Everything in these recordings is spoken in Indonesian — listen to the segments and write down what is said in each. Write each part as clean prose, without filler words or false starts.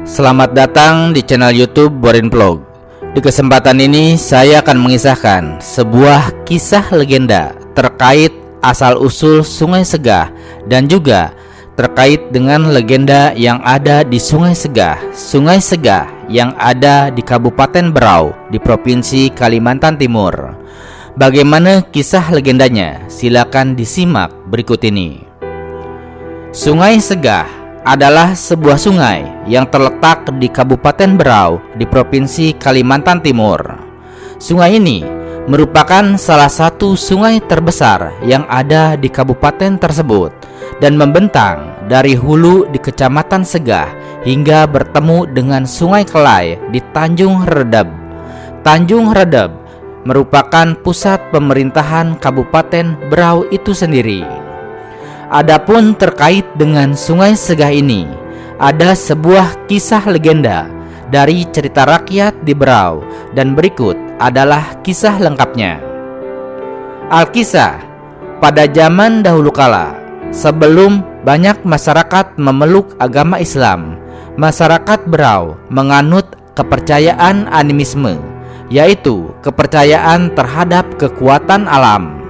Selamat datang di channel YouTube Borin Vlog. Di kesempatan ini saya akan mengisahkan sebuah kisah legenda terkait asal-usul Sungai Segah dan juga terkait dengan legenda yang ada di Sungai Segah yang ada di Kabupaten Berau di Provinsi Kalimantan Timur. Bagaimana kisah legendanya? Silakan disimak berikut ini. Sungai Segah adalah sebuah sungai yang terletak di Kabupaten Berau di Provinsi Kalimantan Timur. Sungai ini merupakan salah satu sungai terbesar yang ada di kabupaten tersebut dan membentang dari hulu di Kecamatan Segah hingga bertemu dengan Sungai Kelai di Tanjung Redeb. Tanjung Redeb merupakan pusat pemerintahan Kabupaten Berau itu sendiri. Adapun terkait dengan Sungai Segah ini, ada sebuah kisah legenda dari cerita rakyat di Berau dan berikut adalah kisah lengkapnya. Alkisah, pada zaman dahulu kala, sebelum banyak masyarakat memeluk agama Islam, masyarakat Berau menganut kepercayaan animisme, yaitu kepercayaan terhadap kekuatan alam.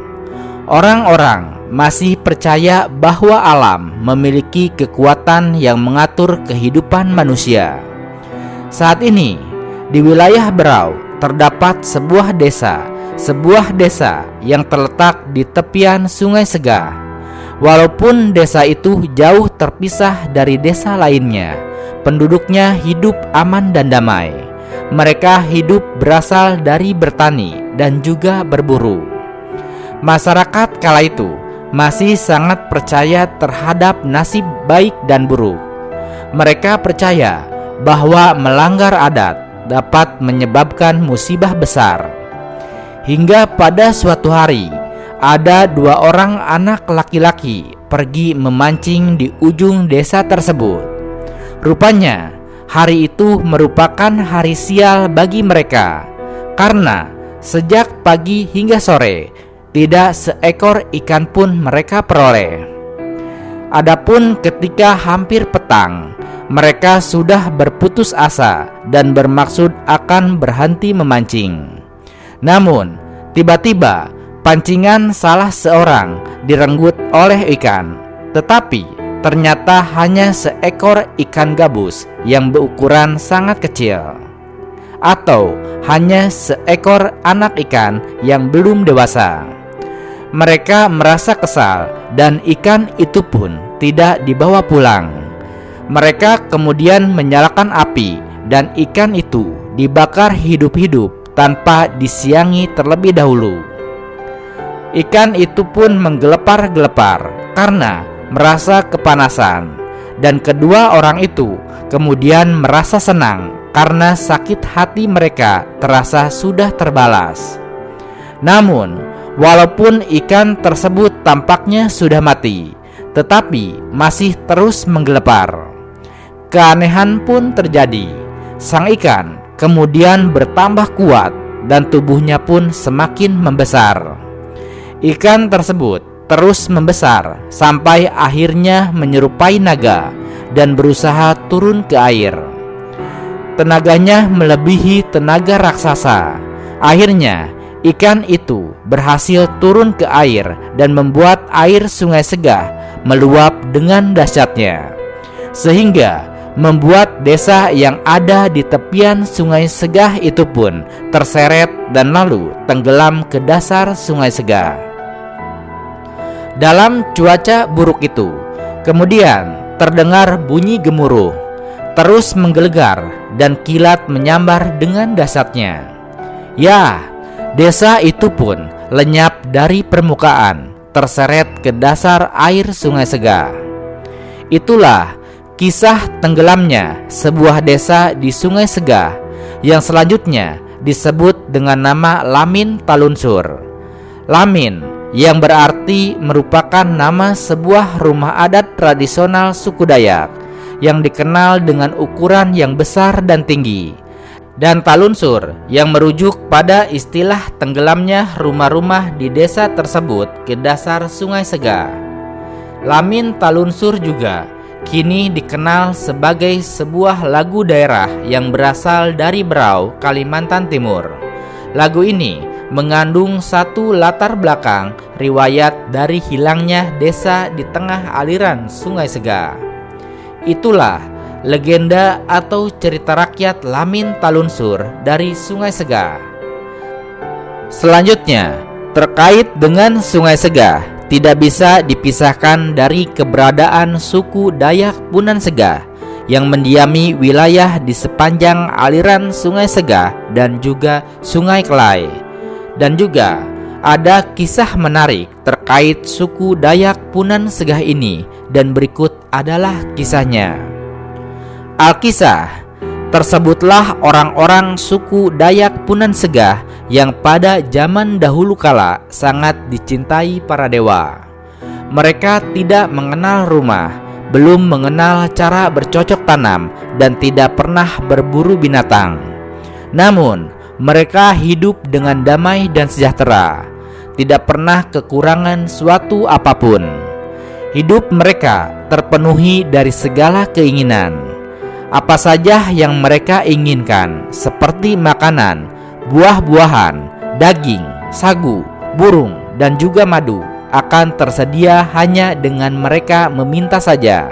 Orang-orang masih percaya bahwa alam memiliki kekuatan yang mengatur kehidupan manusia. Saat ini, di wilayah Berau terdapat sebuah desa yang terletak di tepian Sungai Segah. Walaupun desa itu jauh terpisah dari desa lainnya, penduduknya hidup aman dan damai. Mereka hidup berasal dari bertani dan juga berburu. Masyarakat kala itu masih sangat percaya terhadap nasib baik dan buruk. Mereka percaya bahwa melanggar adat dapat menyebabkan musibah besar. Hingga pada suatu hari, ada dua orang anak laki-laki pergi memancing di ujung desa tersebut. Rupanya, hari itu merupakan hari sial bagi mereka, karena sejak pagi hingga sore tidak seekor ikan pun mereka peroleh. Adapun ketika hampir petang, mereka sudah berputus asa dan bermaksud akan berhenti memancing. Namun, tiba-tiba pancingan salah seorang direnggut oleh ikan. Tetapi ternyata hanya seekor ikan gabus yang berukuran sangat kecil, atau hanya seekor anak ikan yang belum dewasa. Mereka merasa kesal dan ikan itu pun tidak dibawa pulang. Mereka kemudian menyalakan api dan ikan itu dibakar hidup-hidup tanpa disiangi terlebih dahulu. Ikan itu pun menggelepar-gelepar karena merasa kepanasan, dan kedua orang itu kemudian merasa senang karena sakit hati mereka terasa sudah terbalas. Namun, walaupun ikan tersebut tampaknya sudah mati, tetapi masih terus menggelepar. Keanehan pun terjadi. Sang ikan kemudian bertambah kuat dan tubuhnya pun semakin membesar. Ikan tersebut terus membesar sampai akhirnya menyerupai naga dan berusaha turun ke air. Tenaganya melebihi tenaga raksasa. Akhirnya ikan itu berhasil turun ke air dan membuat air Sungai Segah meluap dengan dahsyatnya, sehingga membuat desa yang ada di tepian Sungai Segah itu pun terseret dan lalu tenggelam ke dasar Sungai Segah. Dalam cuaca buruk itu, kemudian terdengar bunyi gemuruh, terus menggelegar dan kilat menyambar dengan dahsyatnya. Ya, desa itu pun lenyap dari permukaan, terseret ke dasar air Sungai Segah. Itulah kisah tenggelamnya sebuah desa di Sungai Segah yang selanjutnya disebut dengan nama Lamin Talunsur. Lamin yang berarti merupakan nama sebuah rumah adat tradisional suku Dayak yang dikenal dengan ukuran yang besar dan tinggi, dan talunsur yang merujuk pada istilah tenggelamnya rumah-rumah di desa tersebut ke dasar Sungai Segah. Lamin Talunsur juga kini dikenal sebagai sebuah lagu daerah yang berasal dari Berau, Kalimantan Timur. Lagu ini mengandung satu latar belakang riwayat dari hilangnya desa di tengah aliran Sungai Sega. Itulah legenda atau cerita rakyat Lamin Talunsur dari Sungai Sega. Selanjutnya, terkait dengan Sungai Sega, tidak bisa dipisahkan dari keberadaan suku Dayak Punan Sega yang mendiami wilayah di sepanjang aliran Sungai Sega dan juga Sungai Kelai. Dan juga ada kisah menarik terkait suku Dayak Punan Sega ini, dan berikut adalah kisahnya. Alkisah, tersebutlah orang-orang suku Dayak Punan Sega yang pada zaman dahulu kala sangat dicintai para dewa. Mereka tidak mengenal rumah, belum mengenal cara bercocok tanam, dan tidak pernah berburu binatang. Namun, mereka hidup dengan damai dan sejahtera, tidak pernah kekurangan suatu apapun. Hidup mereka terpenuhi dari segala keinginan. Apa saja yang mereka inginkan, seperti makanan, buah-buahan, daging, sagu, burung, dan juga madu, akan tersedia hanya dengan mereka meminta saja.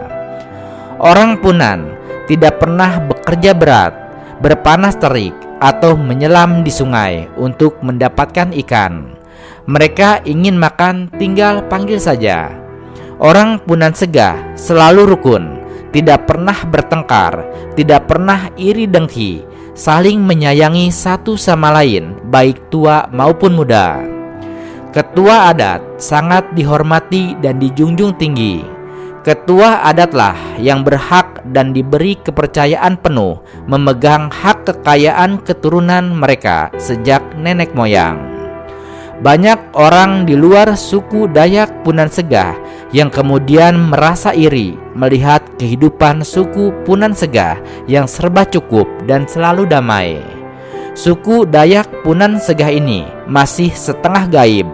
Orang Punan tidak pernah bekerja berat, berpanas terik, atau menyelam di sungai untuk mendapatkan ikan. Mereka ingin makan, tinggal panggil saja. Orang Punan Sega selalu rukun, tidak pernah bertengkar, tidak pernah iri dengki, saling menyayangi satu sama lain, baik tua maupun muda. Ketua adat sangat dihormati dan dijunjung tinggi. Ketua adatlah yang berhak dan diberi kepercayaan penuh memegang hak kekayaan keturunan mereka sejak nenek moyang. Banyak orang di luar suku Dayak Punan Sega yang kemudian merasa iri melihat kehidupan suku Punan Sega yang serba cukup dan selalu damai. Suku Dayak Punan Sega ini masih setengah gaib.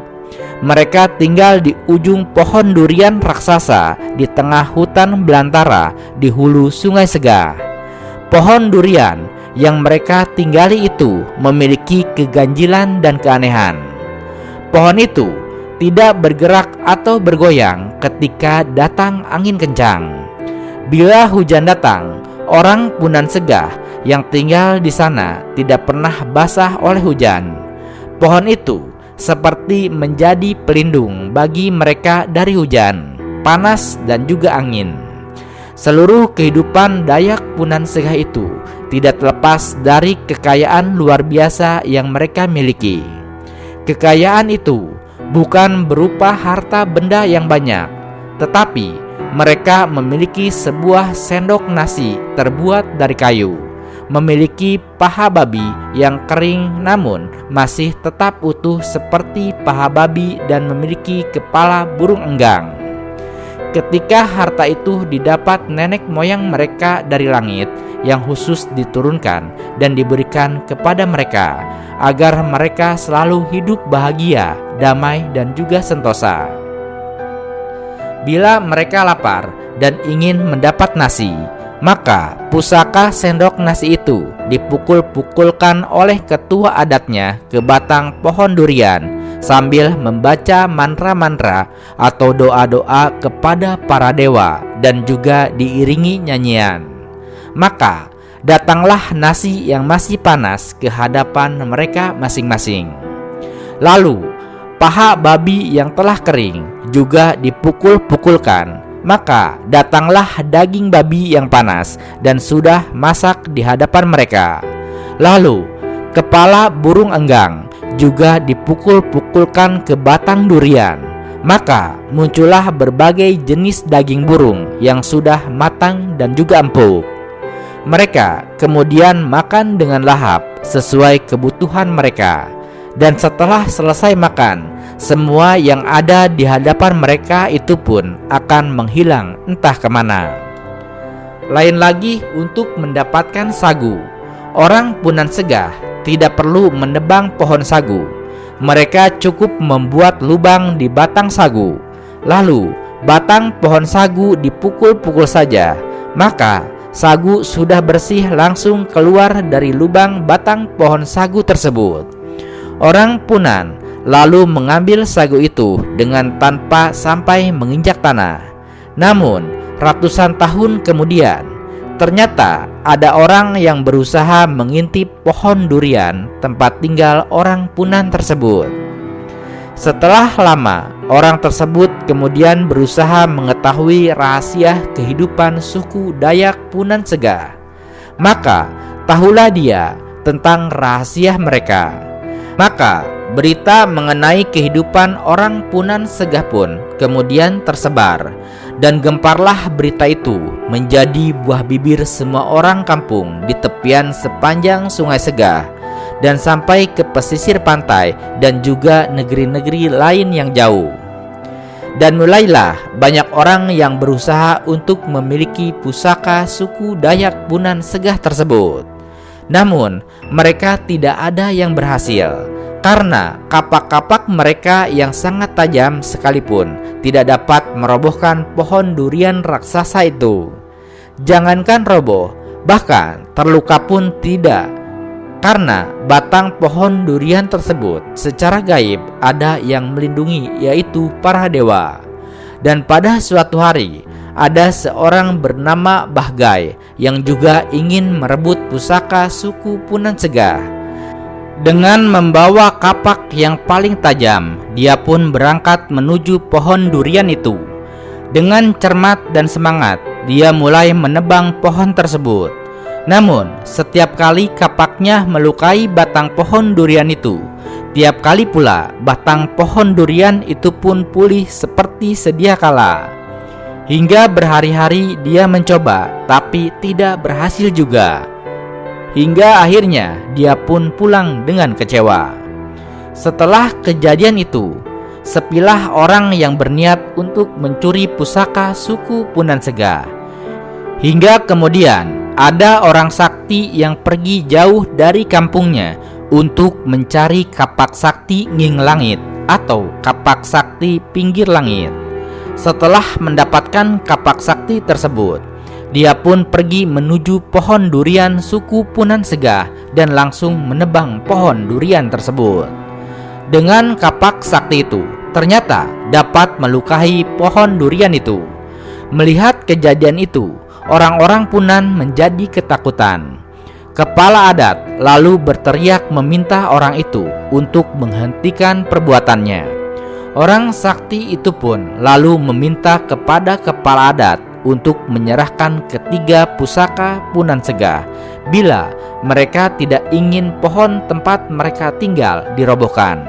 Mereka tinggal di ujung pohon durian raksasa di tengah hutan belantara di hulu Sungai Sega. Pohon durian yang mereka tinggali itu memiliki keganjilan dan keanehan. Pohon itu tidak bergerak atau bergoyang ketika datang angin kencang. Bila hujan datang, orang Punan Sega yang tinggal di sana tidak pernah basah oleh hujan. Pohon itu seperti menjadi pelindung bagi mereka dari hujan, panas, dan juga angin. Seluruh kehidupan Dayak Punan Sega itu tidak terlepas dari kekayaan luar biasa yang mereka miliki. Kekayaan itu bukan berupa harta benda yang banyak, tetapi mereka memiliki sebuah sendok nasi terbuat dari kayu, memiliki paha babi yang kering namun masih tetap utuh seperti paha babi, dan memiliki kepala burung enggang. Ketika harta itu didapat nenek moyang mereka dari langit, yang khusus diturunkan dan diberikan kepada mereka agar mereka selalu hidup bahagia, damai, dan juga sentosa. Bila mereka lapar dan ingin mendapat nasi, maka pusaka sendok nasi itu dipukul-pukulkan oleh ketua adatnya ke batang pohon durian sambil membaca mantra-mantra atau doa-doa kepada para dewa, dan juga diiringi nyanyian. Maka datanglah nasi yang masih panas ke hadapan mereka masing-masing. Lalu paha babi yang telah kering juga dipukul-pukulkan. Maka datanglah daging babi yang panas dan sudah masak di hadapan mereka. Lalu kepala burung enggang juga dipukul-pukulkan ke batang durian. Maka muncullah berbagai jenis daging burung yang sudah matang dan juga empuk. Mereka kemudian makan dengan lahap sesuai kebutuhan mereka. Dan setelah selesai makan, semua yang ada di hadapan mereka itu pun akan menghilang entah kemana. Lain lagi untuk mendapatkan sagu. Orang Punan Sega tidak perlu menebang pohon sagu. Mereka cukup membuat lubang di batang sagu. Lalu batang pohon sagu dipukul-pukul saja, maka sagu sudah bersih langsung keluar dari lubang batang pohon sagu tersebut. Orang Punan lalu mengambil sagu itu dengan tanpa sampai menginjak tanah. Namun ratusan tahun kemudian, ternyata ada orang yang berusaha mengintip pohon durian tempat tinggal orang Punan tersebut. Setelah lama, orang tersebut kemudian berusaha mengetahui rahasia kehidupan suku Dayak Punan Segah. Maka tahulah dia tentang rahasia mereka. Maka berita mengenai kehidupan orang Punan Segah pun kemudian tersebar, dan gemparlah berita itu menjadi buah bibir semua orang kampung di tepian sepanjang Sungai Segah dan sampai ke pesisir pantai dan juga negeri-negeri lain yang jauh. Dan mulailah banyak orang yang berusaha untuk memiliki pusaka suku Dayak Punan Segah tersebut. Namun mereka tidak ada yang berhasil, karena kapak-kapak mereka yang sangat tajam sekalipun tidak dapat merobohkan pohon durian raksasa itu. Jangankan roboh, bahkan terluka pun tidak, karena batang pohon durian tersebut secara gaib ada yang melindungi, yaitu para dewa. Dan pada suatu hari ada seorang bernama Bahgai yang juga ingin merebut pusaka suku Punan Segah. Dengan membawa kapak yang paling tajam, dia pun berangkat menuju pohon durian itu. Dengan cermat dan semangat, dia mulai menebang pohon tersebut. Namun, setiap kali kapaknya melukai batang pohon durian itu, tiap kali pula batang pohon durian itu pun pulih seperti sedia kala. Hingga berhari-hari dia mencoba, tapi tidak berhasil juga. Hingga akhirnya dia pun pulang dengan kecewa. Setelah kejadian itu, sepilah orang yang berniat untuk mencuri pusaka suku Punan Segah. Hingga kemudian ada orang sakti yang pergi jauh dari kampungnya untuk mencari kapak sakti Nging Langit atau kapak sakti pinggir langit. Setelah mendapatkan kapak sakti tersebut, dia pun pergi menuju pohon durian suku Punan Segah dan langsung menebang pohon durian tersebut. Dengan kapak sakti itu, ternyata dapat melukai pohon durian itu. Melihat kejadian itu, orang-orang Punan menjadi ketakutan. Kepala adat lalu berteriak meminta orang itu untuk menghentikan perbuatannya. Orang sakti itu pun lalu meminta kepada kepala adat untuk menyerahkan ketiga pusaka Punan Segah bila mereka tidak ingin pohon tempat mereka tinggal dirobohkan.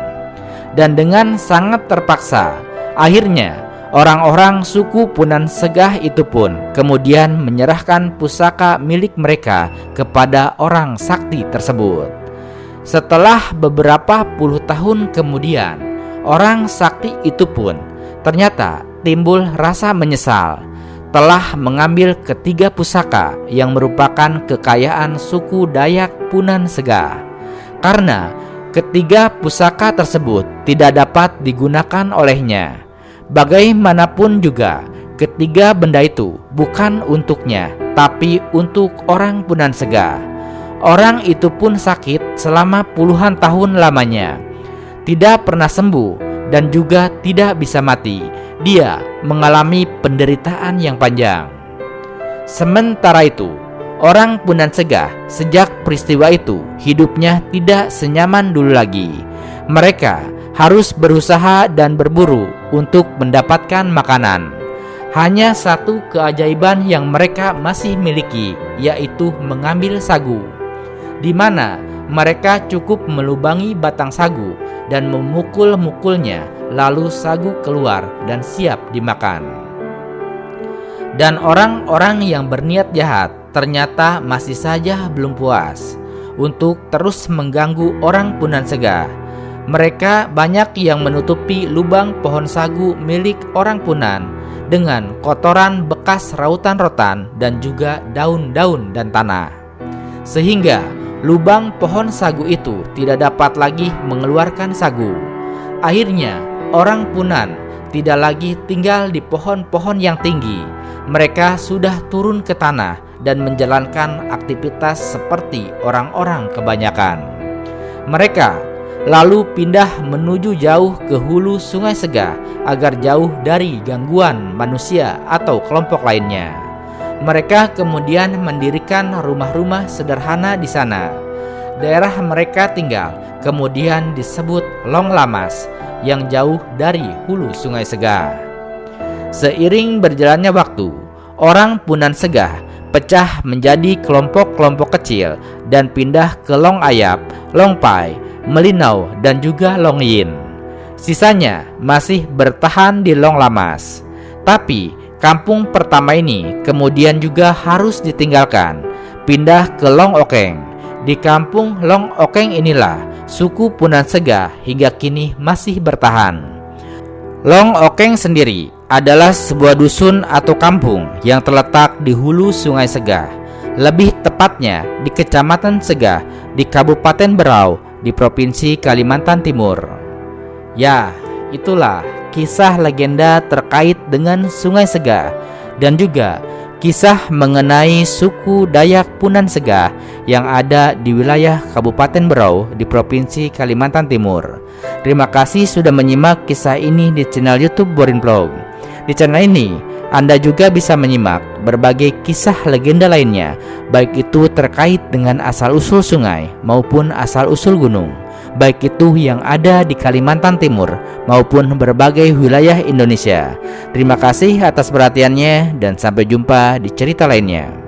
Dan dengan sangat terpaksa, akhirnya orang-orang suku Punan Segah itu pun kemudian menyerahkan pusaka milik mereka kepada orang sakti tersebut. Setelah beberapa puluh tahun kemudian, orang sakti itu pun ternyata timbul rasa menyesal telah mengambil ketiga pusaka yang merupakan kekayaan suku Dayak Punan Segah, karena ketiga pusaka tersebut tidak dapat digunakan olehnya. Bagaimanapun juga, ketiga benda itu bukan untuknya, tapi untuk orang Punan Segah. Orang itu pun sakit selama puluhan tahun lamanya, tidak pernah sembuh dan juga tidak bisa mati. Dia mengalami penderitaan yang panjang. Sementara itu, orang Punan Segah sejak peristiwa itu hidupnya tidak senyaman dulu lagi. Mereka harus berusaha dan berburu untuk mendapatkan makanan. Hanya satu keajaiban yang mereka masih miliki, yaitu mengambil sagu, di mana mereka cukup melubangi batang sagu dan memukul-mukulnya, lalu sagu keluar dan siap dimakan. Dan orang-orang yang berniat jahat ternyata masih saja belum puas untuk terus mengganggu orang Punan Segah. Mereka banyak yang menutupi lubang pohon sagu milik orang Punan dengan kotoran bekas rautan rotan dan juga daun-daun dan tanah, sehingga lubang pohon sagu itu tidak dapat lagi mengeluarkan sagu. Akhirnya orang Punan tidak lagi tinggal di pohon-pohon yang tinggi. Mereka sudah turun ke tanah dan menjalankan aktivitas seperti orang-orang kebanyakan. Mereka lalu pindah menuju jauh ke hulu Sungai Segah agar jauh dari gangguan manusia atau kelompok lainnya. Mereka kemudian mendirikan rumah-rumah sederhana di sana. Daerah mereka tinggal kemudian disebut Long Lamas yang jauh dari hulu Sungai Segah. Seiring berjalannya waktu, orang Punan Segah pecah menjadi kelompok-kelompok kecil dan pindah ke Long Ayap, Long Pai, Melinau, dan juga Long Yin. Sisanya masih bertahan di Long Lamas. Tapi kampung pertama ini kemudian juga harus ditinggalkan, pindah ke Long Okeng. Di kampung Long Okeng inilah suku Punan Segah hingga kini masih bertahan. Long Okeng sendiri adalah sebuah dusun atau kampung yang terletak di hulu Sungai Segah, lebih tepatnya di Kecamatan Segah di Kabupaten Berau di Provinsi Kalimantan Timur. Ya, itulah kisah legenda terkait dengan Sungai Segah dan juga kisah mengenai suku Dayak Punan Segah yang ada di wilayah Kabupaten Berau di Provinsi Kalimantan Timur. Terima kasih sudah menyimak kisah ini di channel YouTube Borin Vlog. Di channel ini Anda juga bisa menyimak berbagai kisah legenda lainnya, baik itu terkait dengan asal-usul sungai maupun asal-usul gunung, baik itu yang ada di Kalimantan Timur maupun berbagai wilayah Indonesia. Terima kasih atas perhatiannya dan sampai jumpa di cerita lainnya.